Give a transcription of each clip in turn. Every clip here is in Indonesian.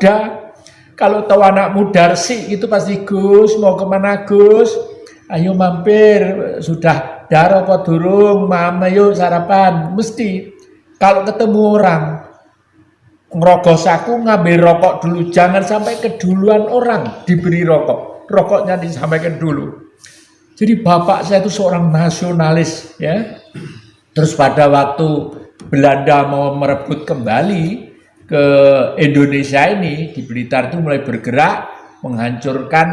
muda. Kalau tahu anak muda resik itu pasti, Gus mau kemana Gus? Ayo mampir, sudah dah rokok durung, mama yuk sarapan. Mesti kalau ketemu orang ngerogos aku ngambil rokok dulu, jangan sampai keduluan orang diberi rokok, rokoknya disampaikan dulu. Jadi bapak saya itu seorang nasionalis ya. Terus pada waktu Belanda mau merebut kembali ke Indonesia ini, di Blitar itu mulai bergerak menghancurkan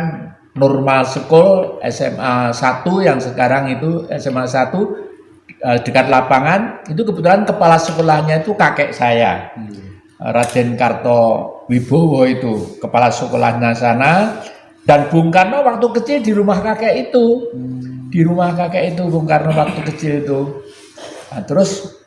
normal school SMA 1 yang sekarang itu SMA 1 dekat lapangan. Itu kebetulan kepala sekolahnya itu kakek saya, Raden Karto Wibowo, itu kepala sekolahnya sana. Dan Bung Karno waktu kecil di rumah kakek itu, di rumah kakek itu Bung Karno waktu kecil itu. Nah, terus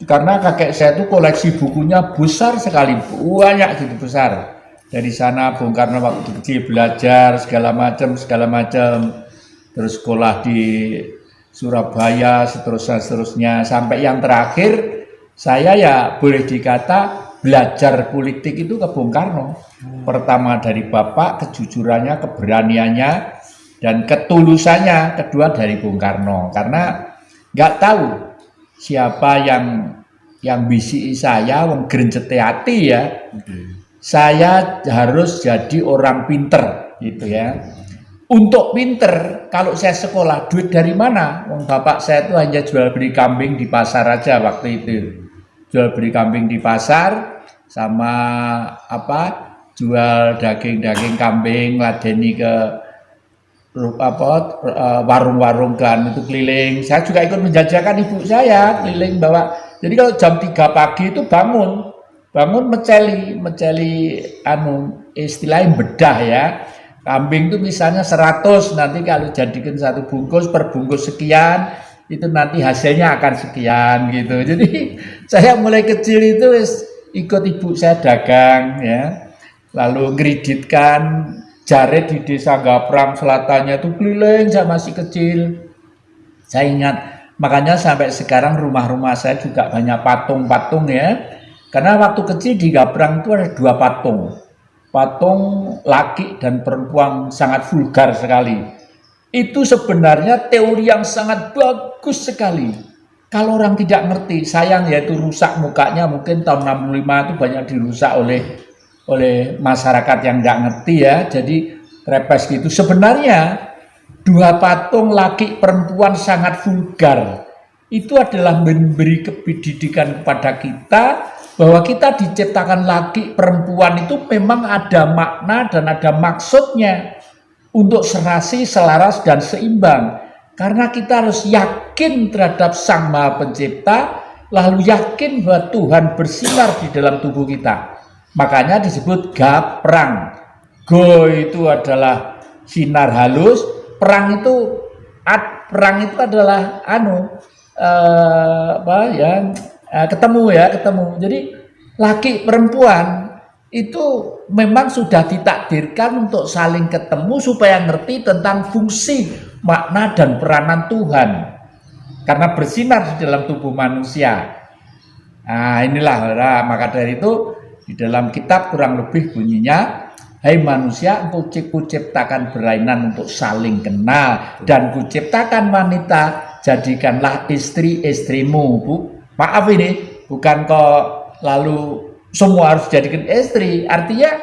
karena kakek saya itu koleksi bukunya besar sekali, banyak gitu besar. Dari sana Bung Karno waktu kecil belajar segala macam, terus sekolah di Surabaya, seterusnya, sampai yang terakhir saya ya boleh dikata belajar politik itu ke Bung Karno. Pertama dari bapak, kejujurannya, keberaniannya, dan ketulusannya. Kedua dari Bung Karno, karena nggak tahu siapa yang bisi saya, wong grencete hati ya. Saya harus jadi orang pinter gitu ya. Untuk pinter, kalau saya sekolah, duit dari mana? Wong bapak saya itu hanya jual beli kambing di pasar aja waktu itu. Jual beli kambing di pasar sama jual daging kambing, ladeni ke warung-warung kan, itu keliling. Saya juga ikut menjajakan ibu saya keliling bawa. Jadi kalau jam 3 pagi itu bangun meceli istilahnya bedah ya. Kambing itu misalnya 100, nanti kalau jadikan satu bungkus, per bungkus sekian, itu nanti hasilnya akan sekian gitu. Jadi saya mulai kecil itu ikut ibu saya dagang ya. Lalu ngeriditkan jaret di desa Gaprang Selatannya itu keliling, saya masih kecil. Saya ingat, makanya sampai sekarang rumah-rumah saya juga banyak patung-patung ya. Karena waktu kecil di Gaprang itu ada 2 patung laki dan perempuan sangat vulgar sekali. Itu sebenarnya teori yang sangat bagus sekali. Kalau orang tidak ngerti, sayang ya itu rusak mukanya, mungkin tahun 65 itu banyak dirusak oleh masyarakat yang nggak ngerti ya, jadi trepes gitu. Sebenarnya 2 patung laki perempuan sangat vulgar itu adalah memberi pendidikan kepada kita bahwa kita diciptakan laki perempuan itu memang ada makna dan ada maksudnya untuk serasi, selaras dan seimbang. Karena kita harus yakin terhadap Sang Maha Pencipta, lalu yakin bahwa Tuhan bersinar di dalam tubuh kita. Makanya disebut gaprang. Go itu adalah sinar halus, perang itu adalah ketemu. Jadi laki perempuan itu memang sudah ditakdirkan untuk saling ketemu supaya ngerti tentang fungsi, makna dan peranan Tuhan. Karena bersinar di dalam tubuh manusia. Nah, maka dari itu di dalam kitab kurang lebih bunyinya, hai manusia, engkau kuciptakan berlainan untuk saling kenal, dan kuciptakan wanita, jadikanlah istri-istrimu. Maaf ini, bukan kok lalu semua harus jadikan istri, artinya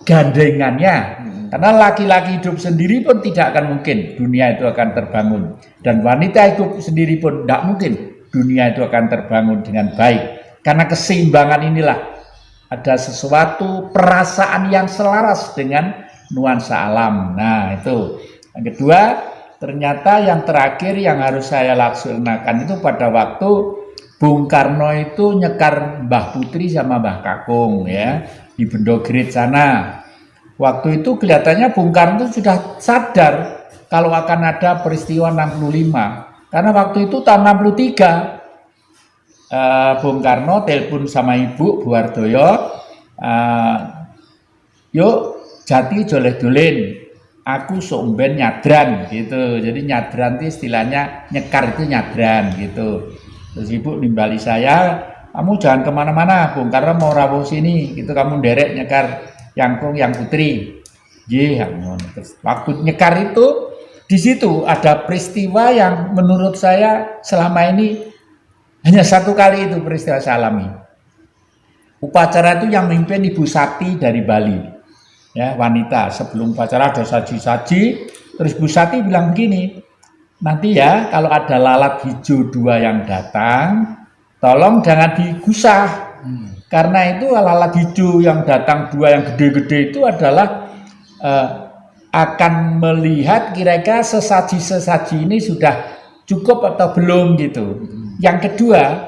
gandengannya. Karena laki-laki hidup sendiri pun tidak akan mungkin dunia itu akan terbangun, dan wanita hidup sendiri pun tidak mungkin dunia itu akan terbangun dengan baik. Karena keseimbangan inilah ada sesuatu perasaan yang selaras dengan nuansa alam. Nah itu. Yang kedua, ternyata yang terakhir yang harus saya laksanakan itu pada waktu Bung Karno itu nyekar Mbah Putri sama Mbah Kakung ya di Bendogrit sana. Waktu itu kelihatannya Bung Karno itu sudah sadar kalau akan ada peristiwa 65. Karena waktu itu tahun 63 Bung Karno telepon sama Ibu Buwardoyo, yuk Jati joleh-dolen, aku somben nyadran gitu. Jadi nyadran itu istilahnya nyekar itu nyadran gitu. Terus Ibu nimbali saya, kamu jangan kemana-mana, Bung Karno mau rawuh sini, gitu kamu derek nyekar yang putri. Iya, waktu nyekar itu di situ ada peristiwa yang menurut saya selama ini hanya satu kali itu peristiwa saya alami. Upacara itu yang memimpin Ibu Sati dari Bali, ya wanita. Sebelum upacara ada saji-saji, terus Bu Sati bilang begini, nanti ya kalau ada lalat hijau 2 yang datang, tolong jangan digusah, karena itu lalat hijau yang datang 2 yang gede-gede itu adalah akan melihat kira-kira sesaji-sesaji ini sudah cukup atau belum gitu. Yang kedua,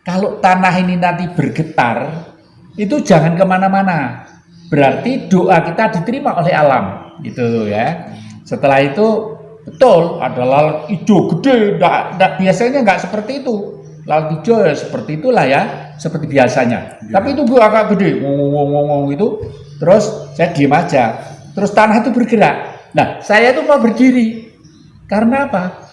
kalau tanah ini nanti bergetar, itu jangan kemana-mana. Berarti doa kita diterima oleh alam, gitu ya. Setelah itu betul ada lalat hijau gede, biasanya nggak seperti itu. Lalat hijau ya seperti itulah ya, seperti biasanya. Ya. Tapi itu gua agak gede, ngomong itu. Terus saya diem aja. Terus tanah itu bergerak. Nah, saya itu mau berdiri. Karena apa?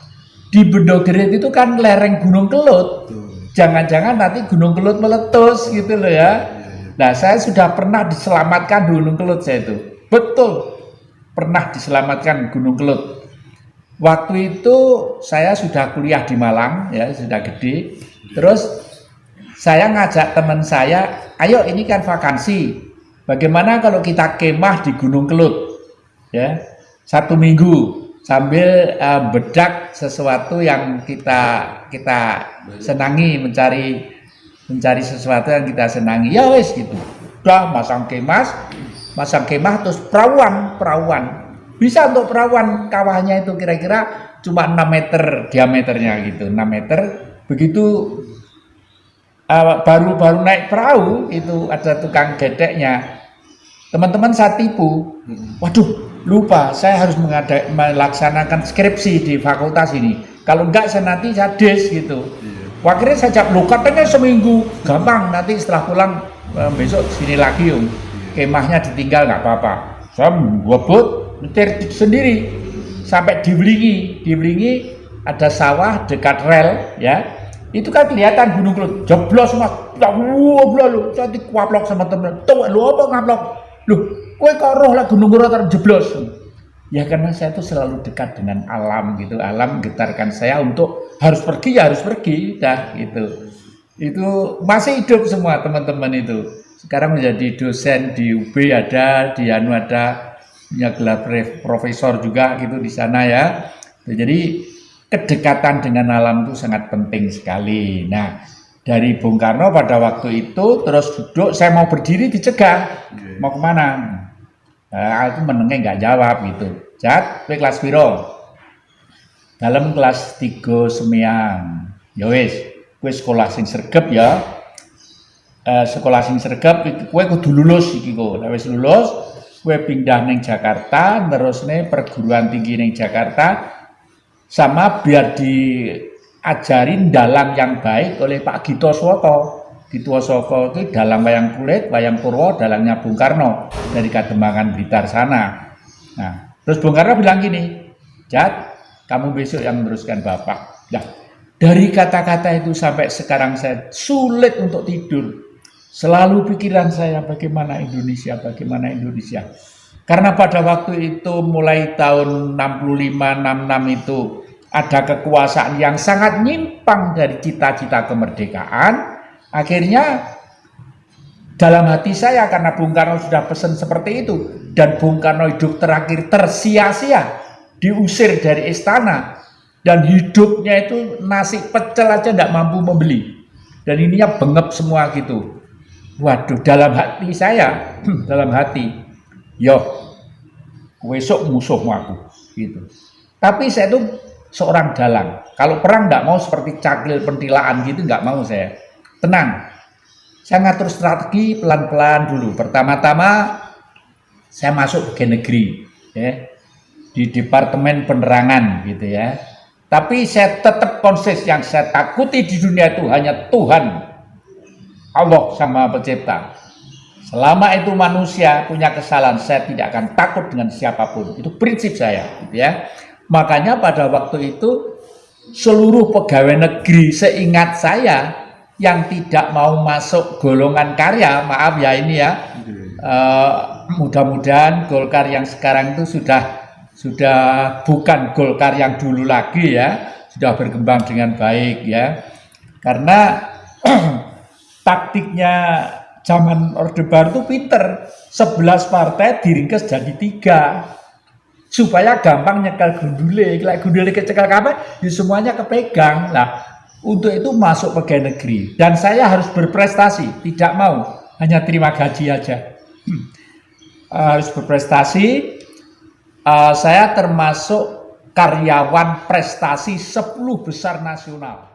Di Bendogerit itu kan lereng Gunung Kelut. Jangan-jangan nanti Gunung Kelut meletus gitu loh ya. Nah, saya sudah pernah diselamatkan di Gunung Kelut saya itu. Betul. Pernah diselamatkan Gunung Kelut. Waktu itu saya sudah kuliah di Malang ya, sudah gede. Terus saya ngajak teman saya, ayo ini kan vakansi. Bagaimana kalau kita kemah di Gunung Kelut, ya 1 minggu sambil bedak sesuatu yang kita senangi, mencari sesuatu yang kita senangi, ya wes gitu. Udah masang kemah terus perawan, bisa untuk perawan kawahnya itu kira-kira cuma 6 meter diameternya gitu, 6 meter. Begitu baru naik perahu itu ada tukang gedeknya. Teman-teman saya tipu. Waduh, lupa saya harus melaksanakan skripsi di fakultas ini. Kalau enggak saya nanti saya des gitu. Akhirnya saya jawab, loh katanya seminggu. Gampang, nanti setelah pulang besok sini lagi Om. Kemahnya ditinggal nggak apa-apa. Saya ngebut nyetir sendiri sampai di Blingi ada sawah dekat rel ya. Itu kan kelihatan Gunung Kelut, jeblos mas, lu, saya dikuaplok sama temen, tuh lu apa ngaplok, lu, kowe kok roh lah Gunung Kelut jeblos, ya karena saya itu selalu dekat dengan alam gitu, alam getarkan saya untuk harus pergi, dah gitu, itu masih hidup semua teman-teman itu, sekarang menjadi dosen di UB ada, di Anu ada, punya gelar profesor juga gitu di sana ya, jadi kedekatan dengan alam itu sangat penting sekali. Nah, dari Bung Karno pada waktu itu terus duduk, saya mau berdiri dicegah. Mau kemana? Nah, aku menengah nggak jawab gitu. Jat, kelas piro? Dalam kelas 3 Semeang. Ya wis, kowe sekolah sing sregep ya. Sekolah sing sregep kowe kudu lulus iki kok. Nek wis lulus, kowe pindah ning Jakarta, terusne perguruan tinggi ning Jakarta. Sama biar diajarin dalang yang baik oleh Pak Gito Swoko. Gito Swoko itu dalang wayang kulit, wayang Purwo, dalangnya Bung Karno dari Kademangan Blitar sana. Nah, terus Bung Karno bilang gini, Jat, kamu besok yang meneruskan Bapak. Nah, dari kata-kata itu sampai sekarang saya sulit untuk tidur. Selalu pikiran saya bagaimana Indonesia. Karena pada waktu itu mulai tahun 65-66 itu ada kekuasaan yang sangat nyimpang dari cita-cita kemerdekaan. Akhirnya dalam hati saya karena Bung Karno sudah pesan seperti itu dan Bung Karno hidup terakhir tersia-sia, diusir dari istana dan hidupnya itu nasi pecel aja tidak mampu membeli dan ininya bengep semua gitu. Waduh, dalam hati saya, yo, besok musuhmu aku, gitu. Tapi saya itu seorang dalang. Kalau perang nggak mau seperti cakil pentilaan gitu, nggak mau saya. Tenang. Saya ngatur strategi pelan-pelan dulu. Pertama-tama saya masuk ke negeri, ya, di Departemen Penerangan, gitu ya. Tapi saya tetap konsis yang saya takuti di dunia itu hanya Tuhan. Allah sama pencipta. Selama itu manusia punya kesalahan, saya tidak akan takut dengan siapapun. Itu prinsip saya, gitu ya. Makanya pada waktu itu seluruh pegawai negeri seingat saya yang tidak mau masuk golongan karya, maaf ya ini ya, mudah-mudahan Golkar yang sekarang itu sudah bukan Golkar yang dulu lagi ya, sudah berkembang dengan baik ya, karena taktiknya zaman Orde Baru itu pinter, 11 partai diringkes jadi 3 supaya gampang nyekel gundule. Kalau gundule kecekel kabeh, ya semuanya kepegang. Lah, untuk itu masuk pegawai negeri. Dan saya harus berprestasi, tidak mau hanya terima gaji aja. Harus berprestasi. Saya termasuk karyawan prestasi 10 besar nasional.